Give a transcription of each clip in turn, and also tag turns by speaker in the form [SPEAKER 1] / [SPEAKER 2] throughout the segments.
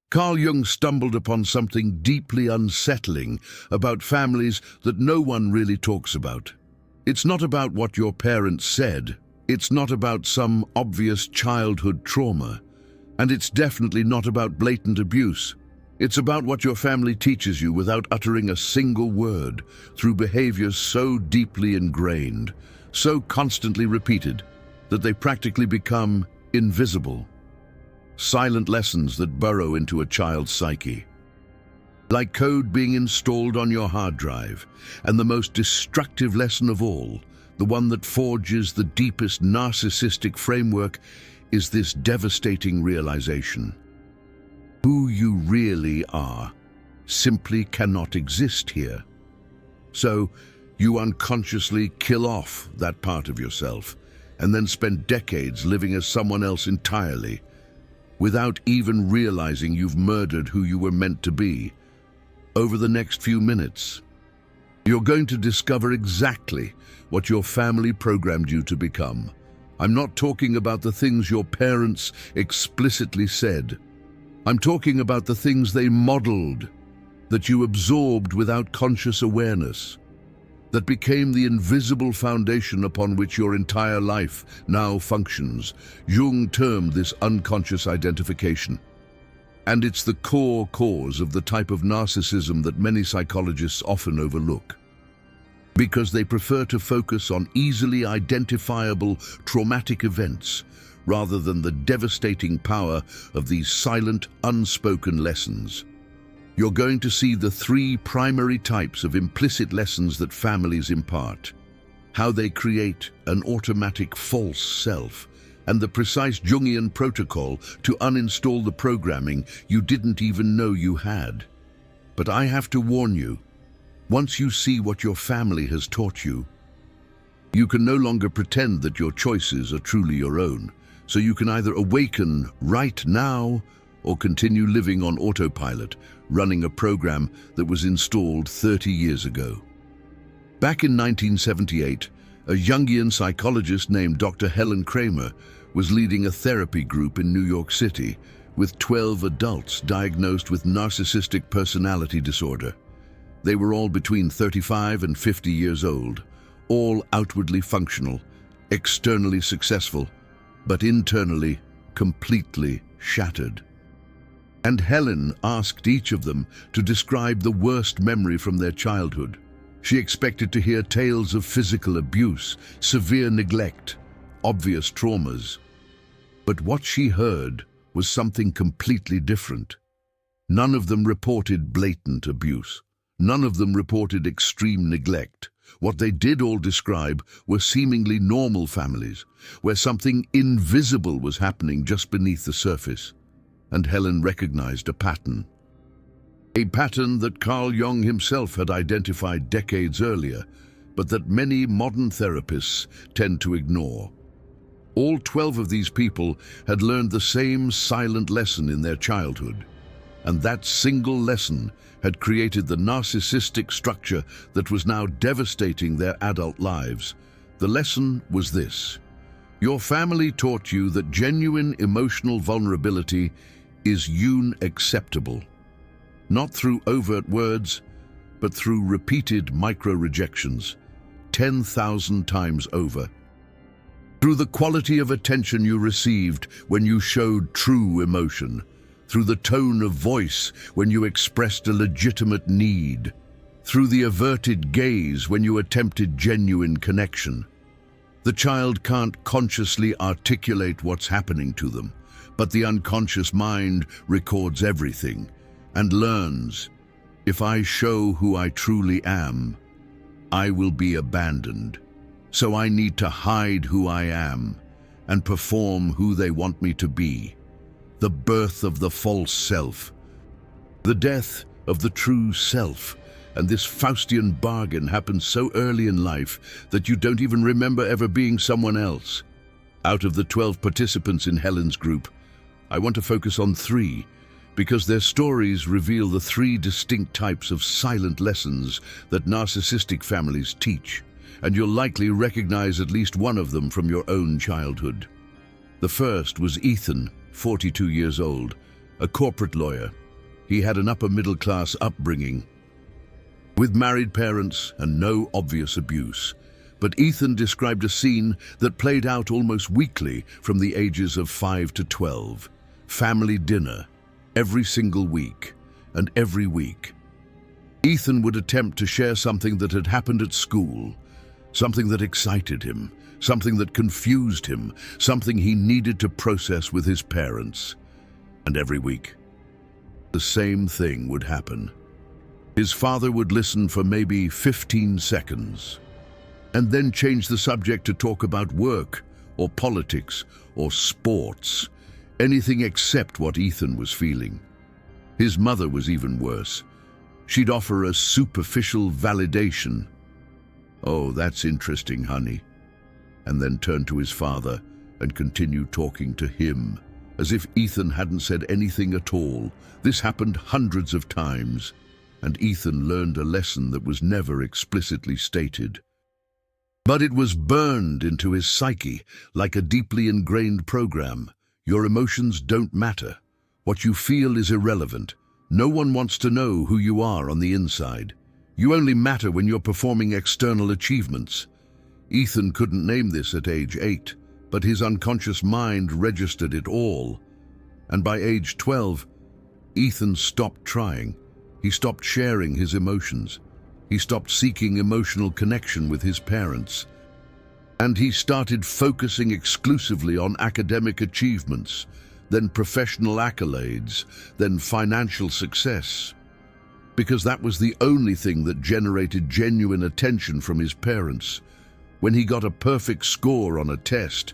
[SPEAKER 1] Carl Jung stumbled upon something deeply unsettling about families that no one really talks about. It's not about what your parents said. It's not about some obvious childhood trauma. And it's definitely not about blatant abuse. It's about what your family teaches you without uttering a single word, through behaviors so deeply ingrained, so constantly repeated, that they practically become invisible. Silent lessons that burrow into a child's psyche. Like code being installed on your hard drive, and the most destructive lesson of all, the one that forges the deepest narcissistic framework, is this devastating realization. Who you really are simply cannot exist here. So you unconsciously kill off that part of yourself and then spend decades living as someone else entirely, without even realizing you've murdered who you were meant to be. Over the next few minutes, you're going to discover exactly what your family programmed you to become. I'm not talking about the things your parents explicitly said. I'm talking about the things they modeled, that you absorbed without conscious awareness, that became the invisible foundation upon which your entire life now functions. Jung termed this unconscious identification. And it's the core cause of the type of narcissism that many psychologists often overlook, because they prefer to focus on easily identifiable traumatic events rather than the devastating power of these silent, unspoken lessons. You're going to see the three primary types of implicit lessons that families impart, how they create an automatic false self, and the precise Jungian protocol to uninstall the programming you didn't even know you had. But I have to warn you, once you see what your family has taught you, you can no longer pretend that your choices are truly your own. So you can either awaken right now or continue living on autopilot, running a program that was installed 30 years ago. Back in 1978, a Jungian psychologist named Dr. Helen Kramer was leading a therapy group in New York City with 12 adults diagnosed with narcissistic personality disorder. They were all between 35 and 50 years old, all outwardly functional, externally successful, but internally completely shattered. And Helen asked each of them to describe the worst memory from their childhood. She expected to hear tales of physical abuse, severe neglect, obvious traumas. But what she heard was something completely different. None of them reported blatant abuse. None of them reported extreme neglect. What they did all describe were seemingly normal families, where something invisible was happening just beneath the surface. And Helen recognized a pattern. A pattern that Carl Jung himself had identified decades earlier, but that many modern therapists tend to ignore. All 12 of these people had learned the same silent lesson in their childhood. And that single lesson had created the narcissistic structure that was now devastating their adult lives. The lesson was this: your family taught you that genuine emotional vulnerability is unacceptable, not through overt words, but through repeated micro-rejections, 10,000 times over. Through the quality of attention you received when you showed true emotion, through the tone of voice when you expressed a legitimate need, through the averted gaze when you attempted genuine connection. The child can't consciously articulate what's happening to them, but the unconscious mind records everything and learns, if I show who I truly am, I will be abandoned. So I need to hide who I am and perform who they want me to be. The birth of the false self, the death of the true self. And this Faustian bargain happens so early in life that you don't even remember ever being someone else. Out of the 12 participants in Helen's group, I want to focus on 3, because their stories reveal the 3 distinct types of silent lessons that narcissistic families teach, and you'll likely recognize at least one of them from your own childhood. The first was Ethan, 42 years old, a corporate lawyer. He had an upper-middle-class upbringing, with married parents and no obvious abuse. But Ethan described a scene that played out almost weekly from the ages of 5 to 12. Family dinner, every single week, and every week. Ethan would attempt to share something that had happened at school, something that excited him, something that confused him, something he needed to process with his parents. And every week, the same thing would happen. His father would listen for maybe 15 seconds, and then change the subject to talk about work, or politics, or sports, anything except what Ethan was feeling. His mother was even worse. She'd offer a superficial validation. "Oh, that's interesting, honey," and then turn to his father and continue talking to him, as if Ethan hadn't said anything at all. This happened hundreds of times, and Ethan learned a lesson that was never explicitly stated. But it was burned into his psyche like a deeply ingrained program. Your emotions don't matter. What you feel is irrelevant. No one wants to know who you are on the inside. You only matter when you're performing external achievements. Ethan couldn't name this at age 8, but his unconscious mind registered it all. And by age 12, Ethan stopped trying. He stopped sharing his emotions. He stopped seeking emotional connection with his parents. And he started focusing exclusively on academic achievements, then professional accolades, then financial success. Because that was the only thing that generated genuine attention from his parents. When he got a perfect score on a test,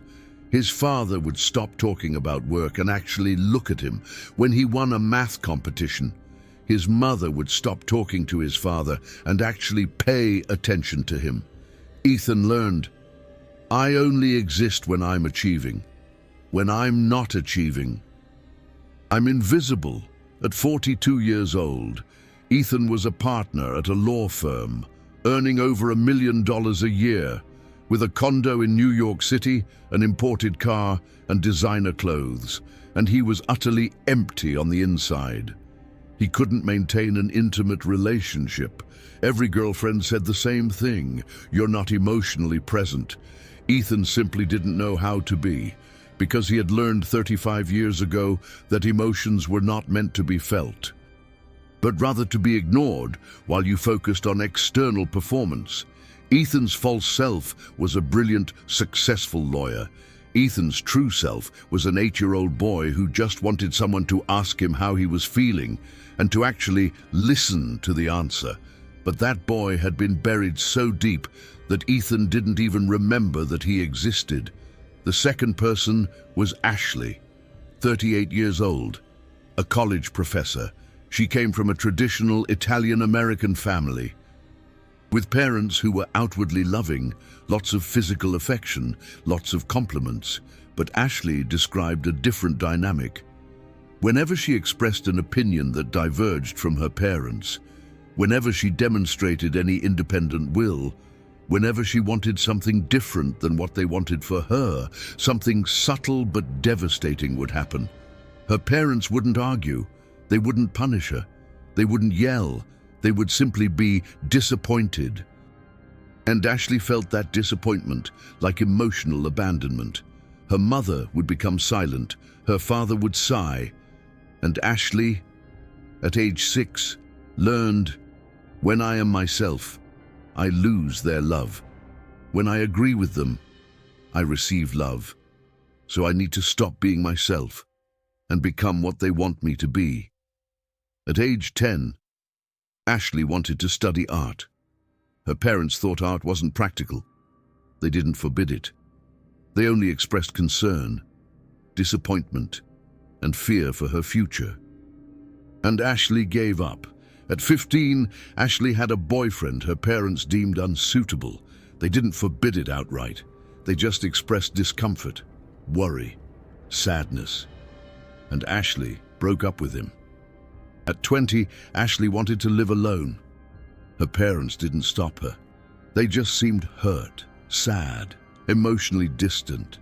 [SPEAKER 1] his father would stop talking about work and actually look at him. When he won a math competition, his mother would stop talking to his father and actually pay attention to him. Ethan learned, I only exist when I'm achieving. When I'm not achieving, I'm invisible. At 42 years old, Ethan was a partner at a law firm, earning over $1 million a year, with a condo in New York City, an imported car, and designer clothes, and he was utterly empty on the inside. He couldn't maintain an intimate relationship. Every girlfriend said the same thing, "You're not emotionally present." Ethan simply didn't know how to be, because he had learned 35 years ago that emotions were not meant to be felt, but rather to be ignored while you focused on external performance. Ethan's false self was a brilliant, successful lawyer. Ethan's true self was an 8-year-old boy who just wanted someone to ask him how he was feeling and to actually listen to the answer. But that boy had been buried so deep that Ethan didn't even remember that he existed. The second person was Ashley, 38 years old, a college professor. She came from a traditional Italian-American family, with parents who were outwardly loving, lots of physical affection, lots of compliments. But Ashley described a different dynamic. Whenever she expressed an opinion that diverged from her parents, whenever she demonstrated any independent will, whenever she wanted something different than what they wanted for her, something subtle but devastating would happen. Her parents wouldn't argue. They wouldn't punish her. They wouldn't yell. They would simply be disappointed. And Ashley felt that disappointment like emotional abandonment. Her mother would become silent. Her father would sigh. And Ashley, at age 6, learned, when I am myself, I lose their love. When I agree with them, I receive love. So I need to stop being myself and become what they want me to be. At age 10, Ashley wanted to study art. Her parents thought art wasn't practical. They didn't forbid it. They only expressed concern, disappointment, and fear for her future. And Ashley gave up. At 15, Ashley had a boyfriend her parents deemed unsuitable. They didn't forbid it outright. They just expressed discomfort, worry, sadness. And Ashley broke up with him. At 20, Ashley wanted to live alone. Her parents didn't stop her. They just seemed hurt, sad, emotionally distant.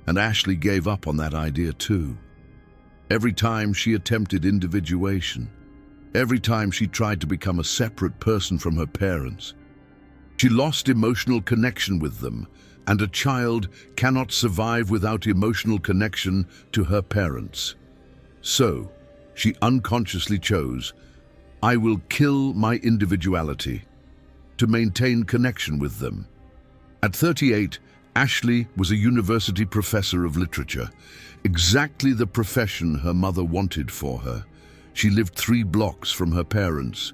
[SPEAKER 1] And Ashley gave up on that idea too. Every time she attempted individuation, every time she tried to become a separate person from her parents. She lost emotional connection with them, and a child cannot survive without emotional connection to her parents. So, she unconsciously chose, "I will kill my individuality," to maintain connection with them. At 38, Ashley was a university professor of literature, exactly the profession her mother wanted for her. She lived 3 blocks from her parents,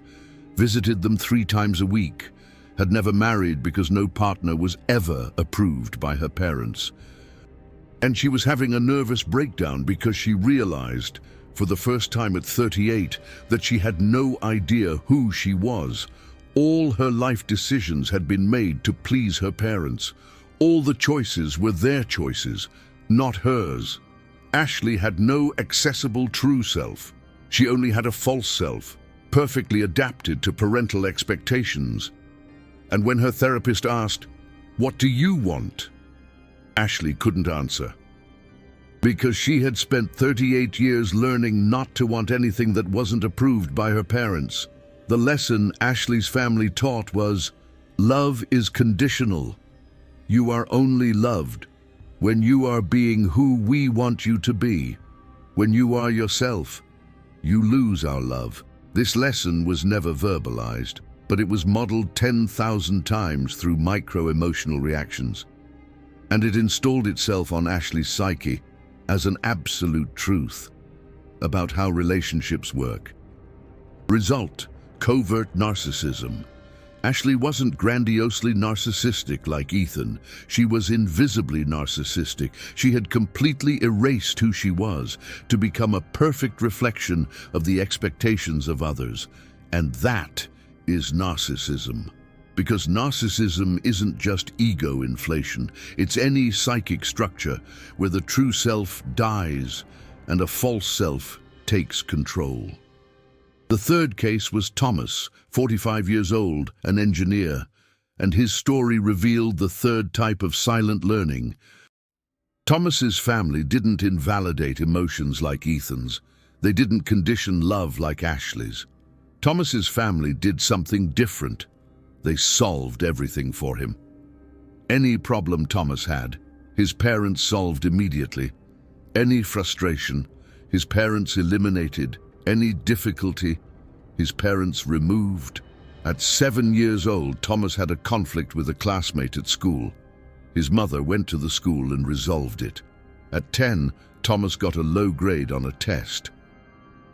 [SPEAKER 1] visited them 3 times a week, had never married because no partner was ever approved by her parents. And she was having a nervous breakdown because she realized, for the first time at 38, that she had no idea who she was. All her life decisions had been made to please her parents. All the choices were their choices, not hers. Ashley had no accessible true self. She only had a false self, perfectly adapted to parental expectations. And when her therapist asked, "What do you want?" Ashley couldn't answer. Because she had spent 38 years learning not to want anything that wasn't approved by her parents. The lesson Ashley's family taught was, love is conditional. You are only loved when you are being who we want you to be. When you are yourself, you lose our love. This lesson was never verbalized, but it was modeled 10,000 times through micro-emotional reactions. And it installed itself on Ashley's psyche as an absolute truth about how relationships work. Result: covert narcissism. Ashley wasn't grandiosely narcissistic like Ethan. She was invisibly narcissistic. She had completely erased who she was to become a perfect reflection of the expectations of others. And that is narcissism. Because narcissism isn't just ego inflation. It's any psychic structure where the true self dies and a false self takes control. The third case was Thomas, 45 years old, an engineer, and his story revealed the third type of silent learning. Thomas's family didn't invalidate emotions like Ethan's. They didn't condition love like Ashley's. Thomas's family did something different. They solved everything for him. Any problem Thomas had, his parents solved immediately. Any frustration, his parents eliminated. Any difficulty, his parents removed. At 7 years old, Thomas had a conflict with a classmate at school. His mother went to the school and resolved it. At 10, Thomas got a low grade on a test.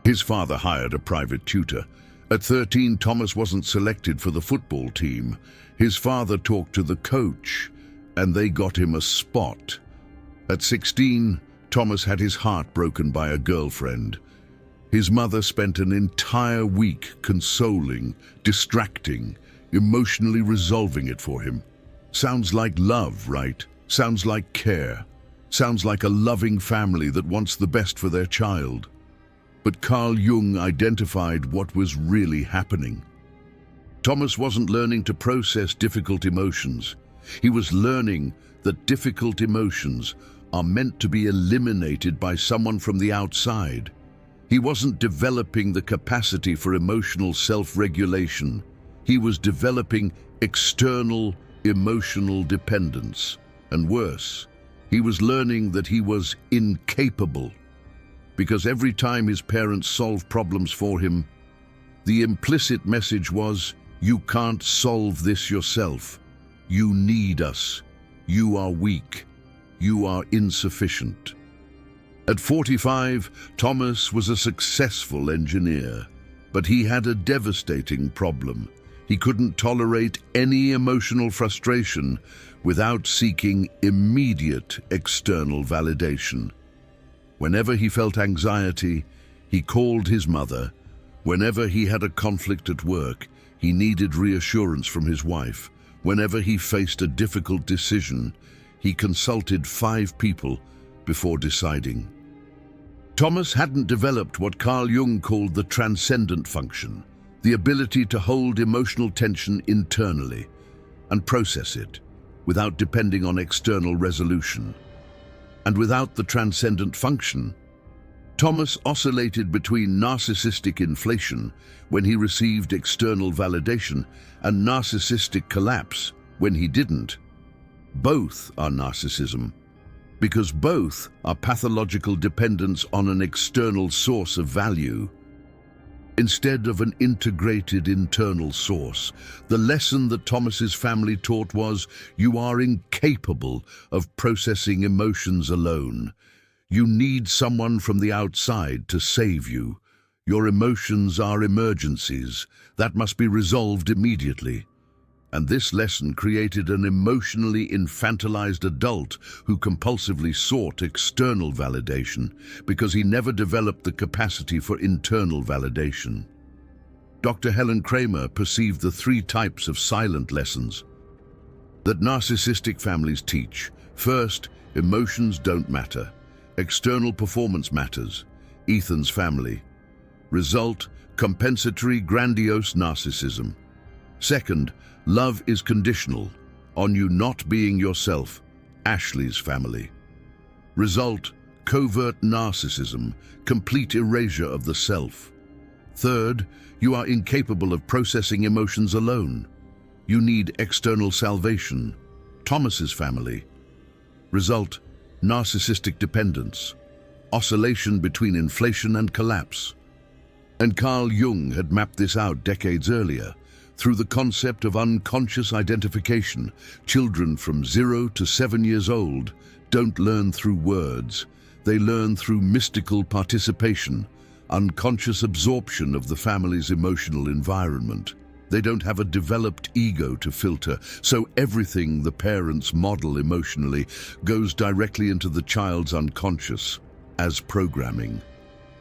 [SPEAKER 1] His father hired a private tutor. At 13, Thomas wasn't selected for the football team. His father talked to the coach, and they got him a spot. At 16, Thomas had his heart broken by a girlfriend. His mother spent an entire week consoling, distracting, emotionally resolving it for him. Sounds like love, right? Sounds like care. Sounds like a loving family that wants the best for their child. But Carl Jung identified what was really happening. Thomas wasn't learning to process difficult emotions. He was learning that difficult emotions are meant to be eliminated by someone from the outside. He wasn't developing the capacity for emotional self-regulation. He was developing external emotional dependence. And worse, he was learning that he was incapable. Because every time his parents solved problems for him, the implicit message was, "You can't solve this yourself. You need us. You are weak. You are insufficient." At 45, Thomas was a successful engineer, but he had a devastating problem. He couldn't tolerate any emotional frustration without seeking immediate external validation. Whenever he felt anxiety, he called his mother. Whenever he had a conflict at work, he needed reassurance from his wife. Whenever he faced a difficult decision, he consulted 5 people before deciding. Thomas hadn't developed what Carl Jung called the transcendent function, the ability to hold emotional tension internally and process it without depending on external resolution. And without the transcendent function, Thomas oscillated between narcissistic inflation when he received external validation and narcissistic collapse when he didn't. Both are narcissism, because both are pathological dependence on an external source of value instead of an integrated internal source. The lesson that Thomas's family taught was, you are incapable of processing emotions alone. You need someone from the outside to save you. Your emotions are emergencies that must be resolved immediately. And this lesson created an emotionally infantilized adult who compulsively sought external validation because he never developed the capacity for internal validation. Dr. Helen Kramer perceived the 3 types of silent lessons that narcissistic families teach. First, emotions don't matter. External performance matters. Ethan's family. Result, compensatory, grandiose narcissism. Second, love is conditional, on you not being yourself. Ashley's family. Result, covert narcissism, complete erasure of the self. Third, you are incapable of processing emotions alone. You need external salvation. Thomas's family. Result, narcissistic dependence, oscillation between inflation and collapse. And Carl Jung had mapped this out decades earlier. Through the concept of unconscious identification, children from 0 to 7 years old don't learn through words. They learn through mystical participation, unconscious absorption of the family's emotional environment. They don't have a developed ego to filter, so everything the parents model emotionally goes directly into the child's unconscious as programming.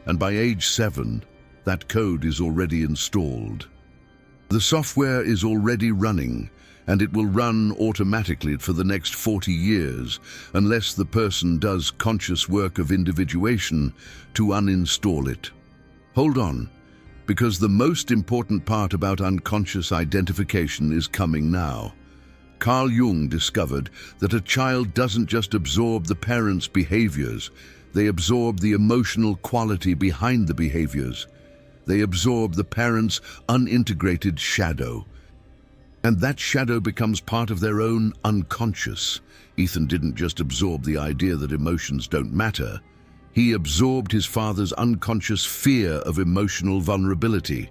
[SPEAKER 1] And by age 7, that code is already installed. The software is already running, and it will run automatically for the next 40 years unless the person does conscious work of individuation to uninstall it. Hold on, because the most important part about unconscious identification is coming now. Carl Jung discovered that a child doesn't just absorb the parents' behaviors, they absorb the emotional quality behind the behaviors. They absorb the parents' unintegrated shadow. And that shadow becomes part of their own unconscious. Ethan didn't just absorb the idea that emotions don't matter. He absorbed his father's unconscious fear of emotional vulnerability.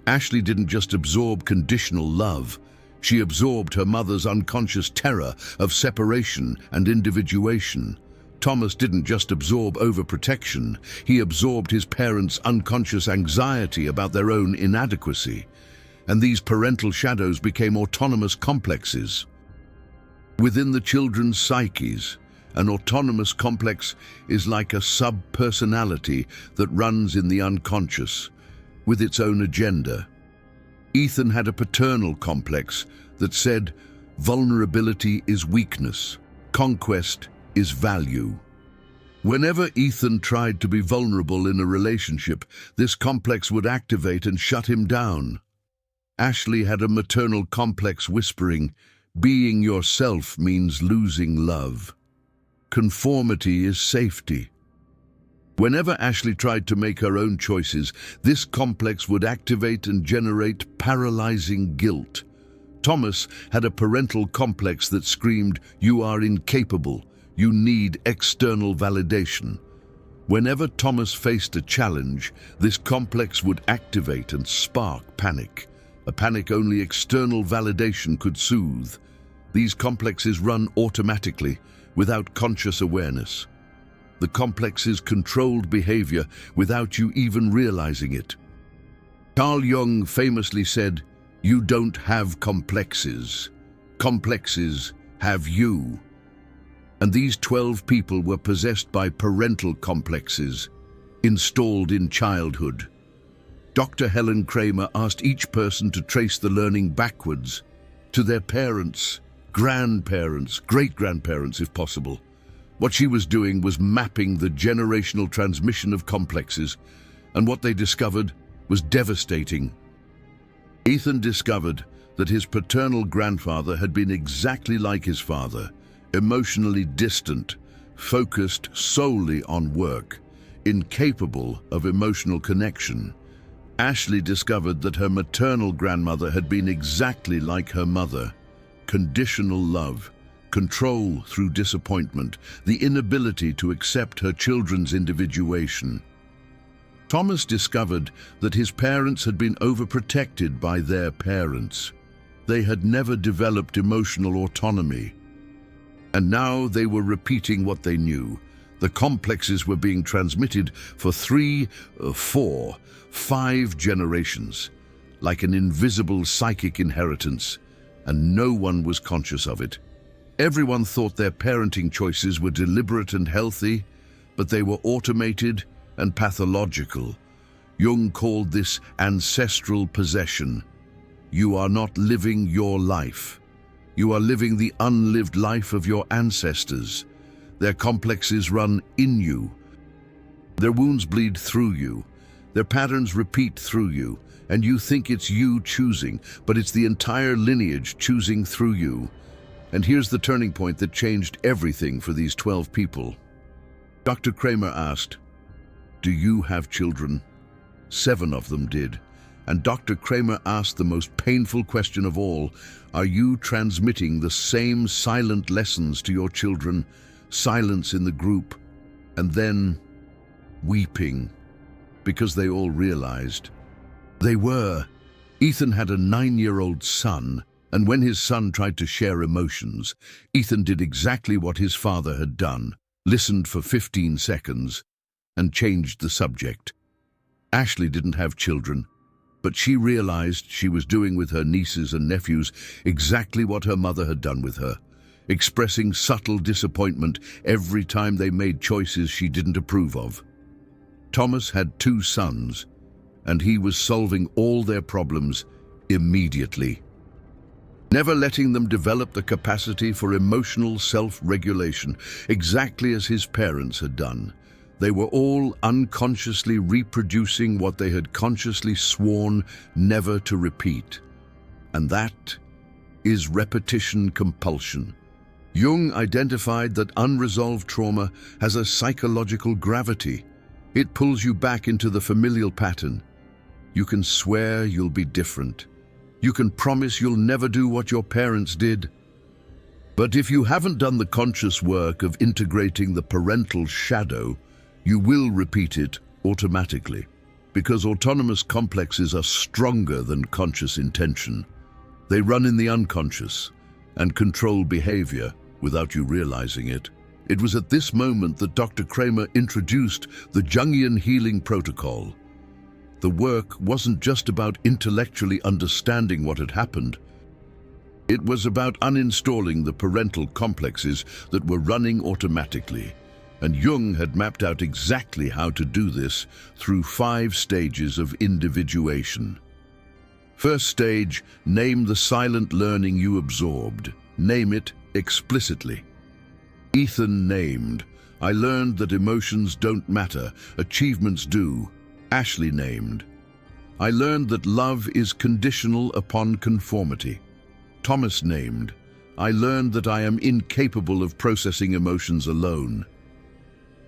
[SPEAKER 1] Ashley didn't just absorb conditional love. She absorbed her mother's unconscious terror of separation and individuation. Thomas didn't just absorb overprotection, he absorbed his parents' unconscious anxiety about their own inadequacy. And these parental shadows became autonomous complexes. Within the children's psyches, an autonomous complex is like a sub-personality that runs in the unconscious, with its own agenda. Ethan had a paternal complex that said, vulnerability is weakness, conquest is value. Whenever Ethan tried to be vulnerable in a relationship, this complex would activate and shut him down. Ashley had a maternal complex whispering, being yourself means losing love. Conformity is safety. Whenever Ashley tried to make her own choices, this complex would activate and generate paralyzing guilt. Thomas had a parental complex that screamed, you are incapable. You need external validation. Whenever Thomas faced a challenge, this complex would activate and spark panic. A panic only external validation could soothe. These complexes run automatically, without conscious awareness. The complexes controlled behavior without you even realizing it. Carl Jung famously said, you don't have complexes. Complexes have you. And these 12 people were possessed by parental complexes, installed in childhood. Dr. Helen Kramer asked each person to trace the learning backwards to their parents, grandparents, great-grandparents if possible. What she was doing was mapping the generational transmission of complexes, and what they discovered was devastating. Ethan discovered that his paternal grandfather had been exactly like his father, emotionally distant, focused solely on work. incapable of emotional connection. Ashley discovered that her maternal grandmother had been exactly like her mother. Conditional love, control through disappointment, the inability to accept her children's individuation. Thomas discovered that his parents had been overprotected by their parents. They had never developed emotional autonomy. And now they were repeating what they knew. The complexes were being transmitted for 3, 4, 5 generations, like an invisible psychic inheritance, and no one was conscious of it. Everyone thought their parenting choices were deliberate and healthy, but they were automated and pathological. Jung called this ancestral possession. You are not living your life. You are living the unlived life of your ancestors. Their complexes run in you. Their wounds bleed through you. Their patterns repeat through you, and you think it's you choosing, but it's the entire lineage choosing through you. And here's the turning point that changed everything for these 12 people. Dr. Kramer asked, "Do you have children?" 7 of them did. And Dr. Kramer asked the most painful question of all, are you transmitting the same silent lessons to your children? Silence in the group, and then weeping, because they all realized they were. Ethan had a 9-year-old son, and when his son tried to share emotions, Ethan did exactly what his father had done, listened for 15 seconds, and changed the subject. Ashley didn't have children, but she realized she was doing with her nieces and nephews exactly what her mother had done with her, expressing subtle disappointment every time they made choices she didn't approve of. Thomas had 2 sons, and he was solving all their problems immediately, never letting them develop the capacity for emotional self-regulation, exactly as his parents had done. They were all unconsciously reproducing what they had consciously sworn never to repeat. And that is repetition compulsion. Jung identified that unresolved trauma has a psychological gravity. It pulls you back into the familial pattern. You can swear you'll be different. You can promise you'll never do what your parents did. But if you haven't done the conscious work of integrating the parental shadow, you will repeat it automatically, because autonomous complexes are stronger than conscious intention. They run in the unconscious and control behavior without you realizing it. It was at this moment that Dr. Kramer introduced the Jungian healing protocol. The work wasn't just about intellectually understanding what had happened. It was about uninstalling the parental complexes that were running automatically. And Jung had mapped out exactly how to do this through 5 stages of individuation. First stage, name the silent learning you absorbed. Name it explicitly. Ethan named, I learned that emotions don't matter, achievements do. Ashley named, I learned that love is conditional upon conformity. Thomas named, I learned that I am incapable of processing emotions alone.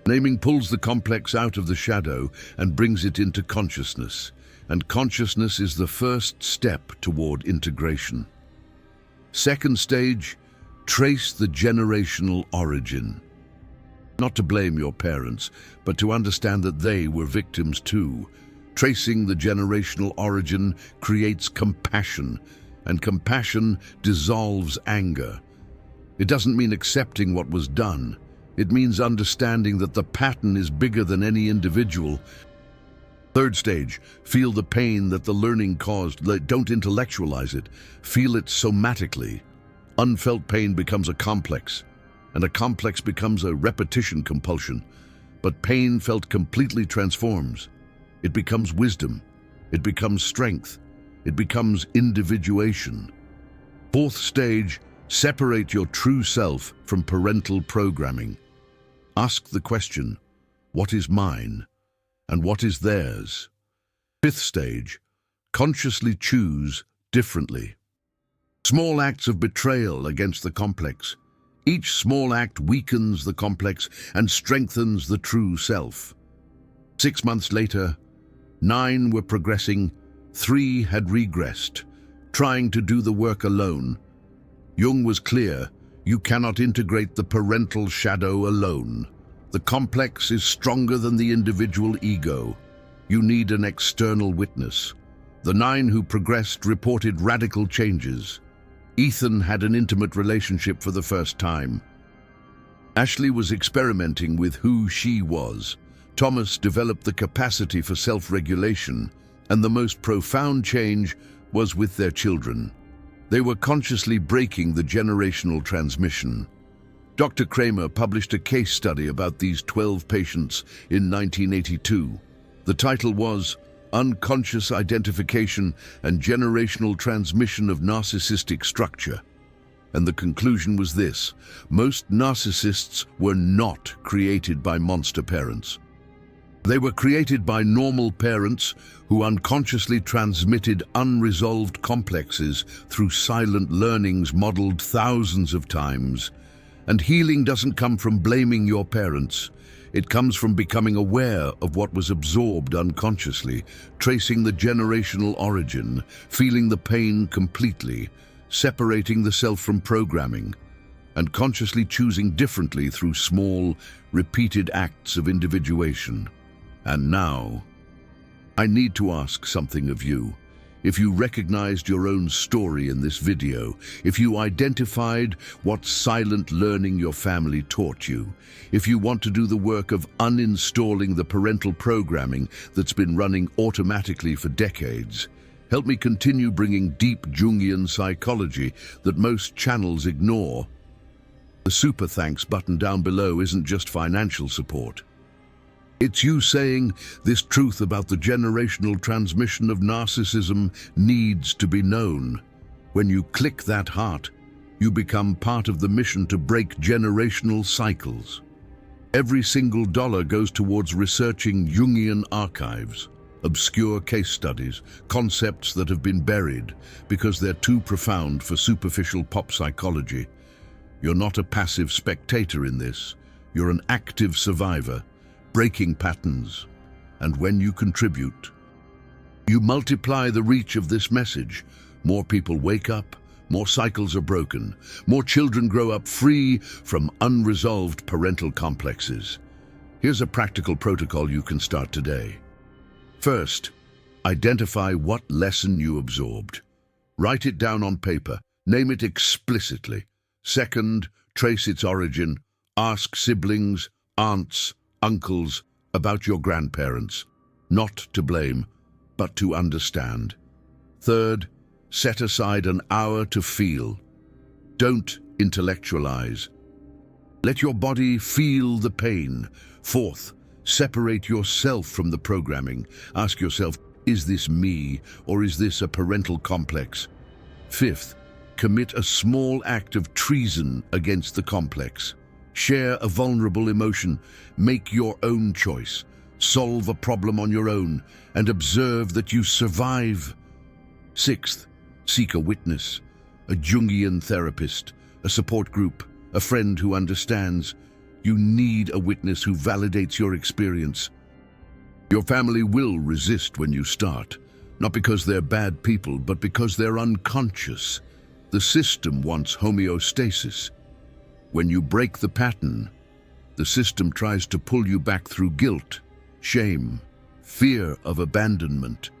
[SPEAKER 1] Naming pulls the complex out of the shadow and brings it into consciousness, and consciousness is the first step toward integration. Second stage, trace the generational origin. Not to blame your parents, but to understand that they were victims too. Tracing the generational origin creates compassion, and compassion dissolves anger. It doesn't mean accepting what was done. It means understanding that the pattern is bigger than any individual. Third stage, feel the pain that the learning caused. Don't intellectualize it. Feel it somatically. Unfelt pain becomes a complex, and a complex becomes a repetition compulsion. But pain felt completely transforms. It becomes wisdom. It becomes strength. It becomes individuation. Fourth stage, separate your true self from parental programming. Ask the question, what is mine and what is theirs? Fifth stage, consciously choose differently. Small acts of betrayal against the complex. Each small act weakens the complex and strengthens the true self. 6 months later, 9 were progressing, 3 had regressed, trying to do the work alone. Jung was clear: you cannot integrate the parental shadow alone. The complex is stronger than the individual ego. You need an external witness. The 9 who progressed reported radical changes. Ethan had an intimate relationship for the first time. Ashley was experimenting with who she was. Thomas developed the capacity for self-regulation, and the most profound change was with their children. They were consciously breaking the generational transmission. Dr. Kramer published a case study about these 12 patients in 1982. The title was Unconscious Identification and Generational Transmission of Narcissistic Structure. And the conclusion was this: most narcissists were not created by monster parents. They were created by normal parents who unconsciously transmitted unresolved complexes through silent learnings modeled thousands of times. And healing doesn't come from blaming your parents. It comes from becoming aware of what was absorbed unconsciously, tracing the generational origin, feeling the pain completely, separating the self from programming, and consciously choosing differently through small, repeated acts of individuation. And now, I need to ask something of you. If you recognized your own story in this video, if you identified what silent learning your family taught you, if you want to do the work of uninstalling the parental programming that's been running automatically for decades, help me continue bringing deep Jungian psychology that most channels ignore. The super thanks button down below isn't just financial support. It's you saying this truth about the generational transmission of narcissism needs to be known. When you click that heart, you become part of the mission to break generational cycles. Every single dollar goes towards researching Jungian archives, obscure case studies, concepts that have been buried because they're too profound for superficial pop psychology. You're not a passive spectator in this. You're an active survivor, breaking patterns. And when you contribute, you multiply the reach of this message. More people wake up, more cycles are broken, more children grow up free from unresolved parental complexes. Here's a practical protocol you can start today. First, identify what lesson you absorbed. Write it down on paper, name it explicitly. Second, trace its origin. Ask siblings, aunts, uncles about your grandparents, not to blame, but to understand. Third, set aside an hour to feel. Don't intellectualize. Let your body feel the pain. Fourth, separate yourself from the programming. Ask yourself, is this me or is this a parental complex? Fifth, commit a small act of treason against the complex. Share a vulnerable emotion, make your own choice, solve a problem on your own, and observe that you survive. Sixth, seek a witness, a Jungian therapist, a support group, a friend who understands. You need a witness who validates your experience. Your family will resist when you start, not because they're bad people, but because they're unconscious. The system wants homeostasis. When you break the pattern, the system tries to pull you back through guilt, shame, fear of abandonment.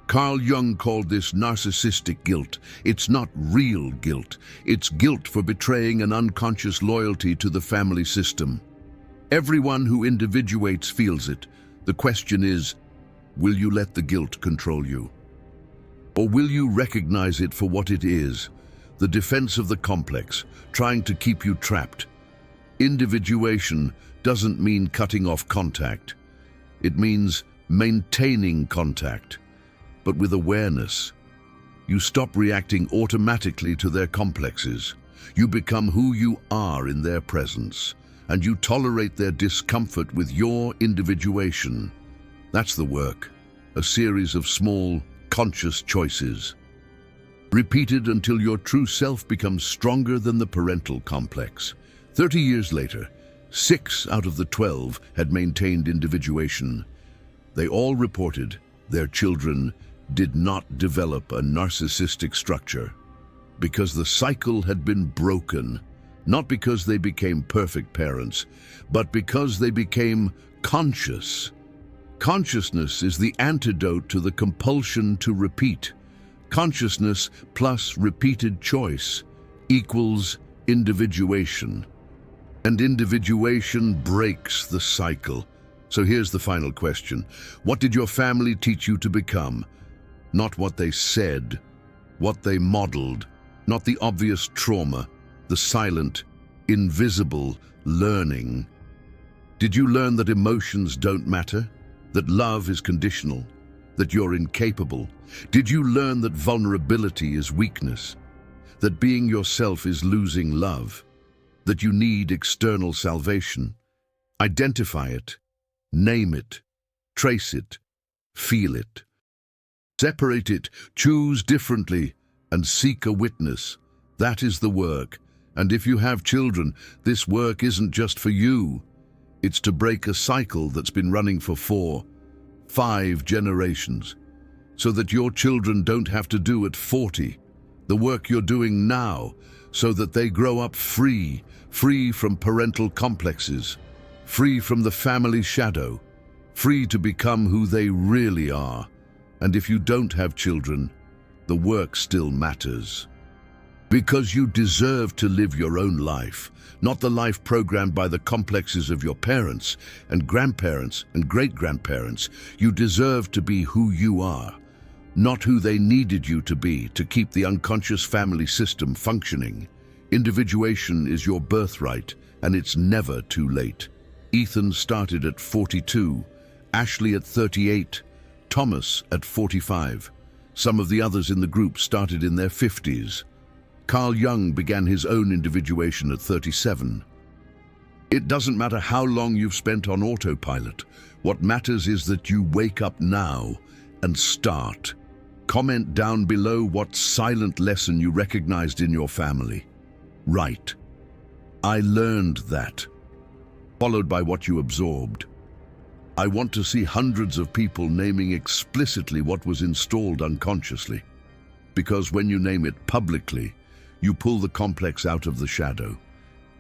[SPEAKER 1] Carl Jung called this narcissistic guilt. It's not real guilt. It's guilt for betraying an unconscious loyalty to the family system. Everyone who individuates feels it. The question is, will you let the guilt control you? Or will you recognize it for what it is? The defense of the complex, trying to keep you trapped. Individuation doesn't mean cutting off contact. It means maintaining contact, but with awareness. You stop reacting automatically to their complexes. You become who you are in their presence, and you tolerate their discomfort with your individuation. That's the work, a series of small, conscious choices, repeated until your true self becomes stronger than the parental complex. 30 years later, 6 out of the 12 had maintained individuation. They all reported their children did not develop a narcissistic structure because the cycle had been broken, not because they became perfect parents, but because they became conscious. Consciousness is the antidote to the compulsion to repeat. Consciousness plus repeated choice equals individuation. And individuation breaks the cycle. So here's the final question. What did your family teach you to become? Not what they said, what they modeled, not the obvious trauma, the silent, invisible learning. Did you learn that emotions don't matter? That love is conditional? That you're incapable? Did you learn that vulnerability is weakness? That being yourself is losing love? That you need external salvation? Identify it, name it, trace it, feel it. Separate it, choose differently, and seek a witness. That is the work. And if you have children, this work isn't just for you. It's to break a cycle that's been running for 4, 5 generations, so that your children don't have to do at 40 the work you're doing now, so that they grow up free from parental complexes, free from the family shadow, free to become who they really are. And if you don't have children, the work still matters. Because you deserve to live your own life, not the life programmed by the complexes of your parents and grandparents and great-grandparents. You deserve to be who you are, not who they needed you to be to keep the unconscious family system functioning. Individuation is your birthright, and it's never too late. Ethan started at 42, Ashley at 38, Thomas at 45. Some of the others in the group started in their 50s. Carl Jung began his own individuation at 37. It doesn't matter how long you've spent on autopilot. What matters is that you wake up now and start. Comment down below what silent lesson you recognized in your family. Write, "I learned that," followed by what you absorbed. I want to see hundreds of people naming explicitly what was installed unconsciously. Because when you name it publicly, you pull the complex out of the shadow,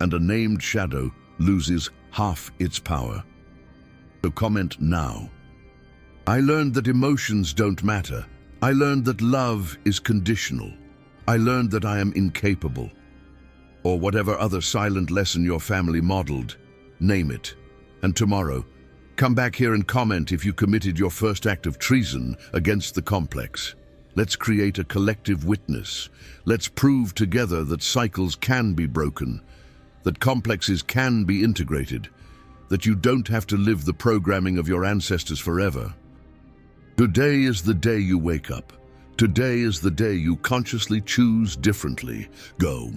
[SPEAKER 1] and a named shadow loses half its power. So comment now. I learned that emotions don't matter. I learned that love is conditional. I learned that I am incapable. Or whatever other silent lesson your family modeled, name it. And tomorrow, come back here and comment if you committed your first act of treason against the complex. Let's create a collective witness. Let's prove together that cycles can be broken, that complexes can be integrated, that you don't have to live the programming of your ancestors forever. Today is the day you wake up. Today is the day you consciously choose differently. Go.